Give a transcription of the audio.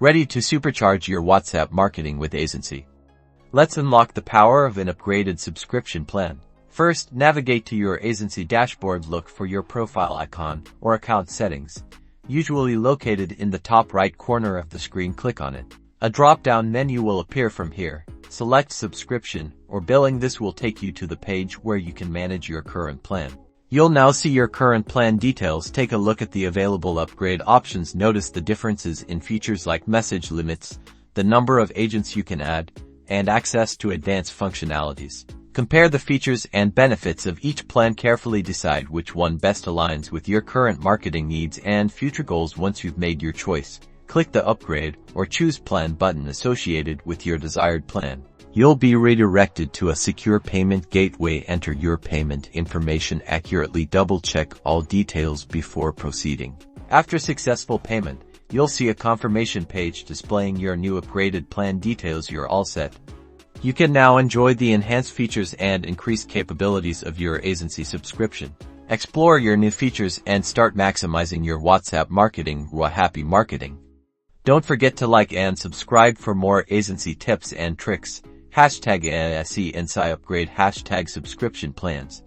Ready to supercharge your WhatsApp marketing with Aisensy? Let's unlock the power of an upgraded subscription plan. First, navigate to your Aisensy dashboard. Look for your profile icon or account settings, usually located in the top right corner of the screen. Click on it. A drop-down menu will appear from here. Select subscription or billing. This will take you to the page where you can manage your current plan. You'll now see your current plan details. Take a look at the available upgrade options. Notice the differences in features like message limits, the number of agents you can add, and access to advanced functionalities. Compare the features and benefits of each plan carefully. Decide which one best aligns with your current marketing needs and future goals. Once you've made your choice, click the upgrade or choose plan button associated with your desired plan. You'll be redirected to a secure payment gateway. Enter your payment information accurately. Double-check all details before proceeding. After successful payment, you'll see a confirmation page displaying your new upgraded plan details. You're all set. You can now enjoy the enhanced features and increased capabilities of your Aisensy subscription. Explore your new features and start maximizing your WhatsApp marketing. Happy marketing! Don't forget to like and subscribe for more Aisensy tips and tricks. #Aisensy upgrade #subscription plans.